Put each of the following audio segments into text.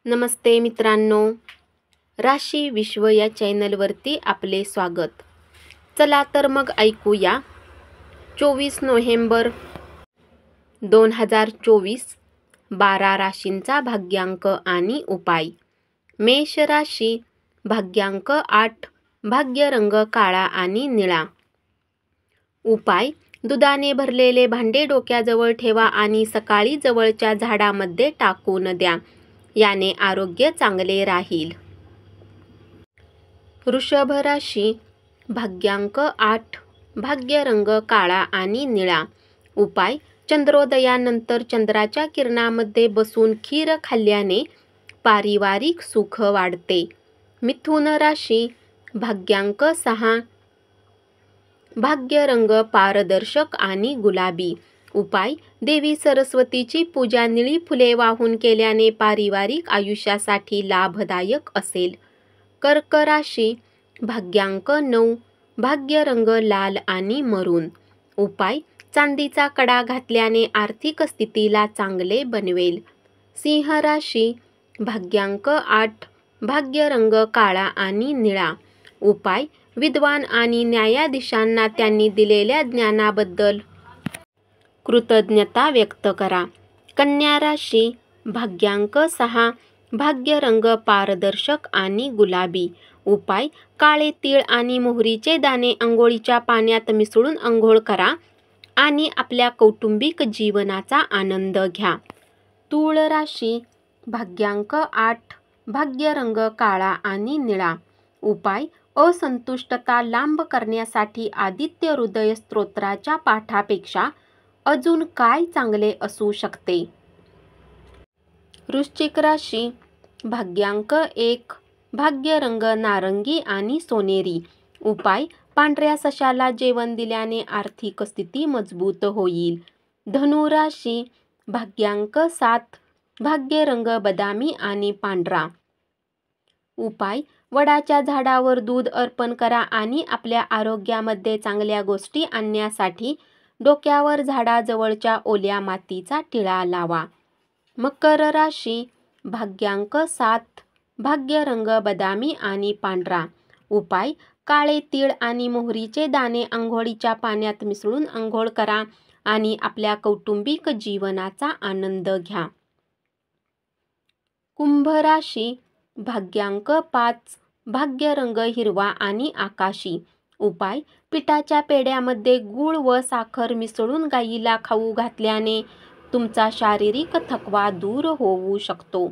नमस्ते मित्रांनो, राशी विश्व या चॅनलवरती आपले स्वागत. चला तर मग ऐकूया 24 नोव्हेंबर 2024 12 राशींचा भाग्यांक आणि उपाय. मेष राशी, भाग्यांक 8, भाग्य रंग काळा आणि निळा. उपाय: दुधाने भरलेले भांडे डोक्याजवळ ठेवा आणि सकाळी जवळच्या झाडामध्ये टाकून द्या. याने आरोग्य चांगले राहील. वृषभ राशी, भाग्यांक 8, भाग्य रंग काळा आणि निळा. उपाय: चंद्रोदयानंतर चंद्राच्या किरणामध्ये बसून खीर खाल्ल्याने पारिवारिक सुख वाढते. मिथुन राशी, भाग्यांक 6, भाग्य रंग पारदर्शक आणि गुलाबी. उपाय: देवी सरस्वतीची पूजा निळी फुले वाहून केल्याने पारिवारिक आयुष्यासाठी लाभदायक असेल. कर्क राशी, भाग्यांक 9, भाग्य रंग लाल आणि मरून. उपाय: चांदीचा कडा घातल्याने आर्थिक स्थितीला चांगले बनवेल. सिंह राशी, भाग्यांक 8, भाग्य रंग काळा आणि निळा. उपाय: विद्वान आणि न्यायाधीशांना त्यांनी दिलेल्या ज्ञानाबद्दल कृतज्ञता व्यक्त करा. कन्या राशी, भाग्यांक 6, भाग्य रंग पारदर्शक आणि गुलाबी. उपाय: काळे तीळ आणि मोहरीचे दाणे अंघोळीच्या पाण्यात मिसळून अंघोळ करा आणि आपल्या कौटुंबिक जीवनाचा आनंद घ्या. तूळ राशी, भाग्यांक 8, भाग्य रंग काळा आणि निळा. उपाय: असंतुष्टता लांब करण्यासाठी आदित्य हृदय स्तोत्राच्या पाठापेक्षा अजून काय चांगले असू शकते. वृश्चिक राशी, भाग्यांक 1, भाग्य रंग नारंगी आणि सोनेरी. उपाय: पांढऱ्या सशाला जेवण दिल्याने आर्थिक स्थिती मजबूत होईल. धनु राशी, भाग्यांक 7, भाग्य रंग बदामी आणि पांढरा. उपाय: वडाच्या झाडावर दूध अर्पण करा आणि आपल्या आरोग्यामध्ये चांगल्या गोष्टी आणण्यासाठी डोक्यावर झाडाजवळच्या ओल्या मातीचा टिळा लावा. मकर राशी, भाग्यांक 7, भाग्य रंग बदामी आणि पांढरा. उपाय: काळे तीळ आणि मोहरीचे दाणे अंघोळीच्या पाण्यात मिसळून अंघोळ करा आणि आपल्या कौटुंबिक जीवनाचा आनंद घ्या. कुंभ राशी, भाग्यांक 5, भाग्य रंग हिरवा आणि आकाशी. उपाय: पिठाच्या पेढ्यामध्ये गूळ व साखर मिसळून गायीला खाऊ घातल्याने तुमचा शारीरिक थकवा दूर होऊ शकतो.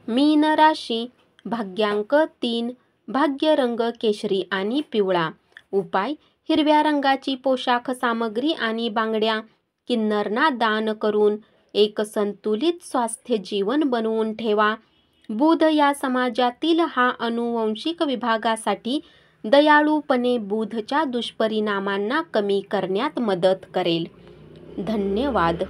मीन राशी, भाग्यांक 3, भाग्य रंग केशरी आणि पिवळा. उपाय: हिरव्या रंगाची पोशाख सामग्री आणि बांगड्या किन्नरांना दान करून एक संतुलित स्वास्थ्य जीवन बनवून ठेवा. बुध या समाजातील हा आनुवंशिक विभागासाठी दयाळूपणे बुधच्या दुष्परिणामांना कमी करण्यात मदत करेल. धन्यवाद.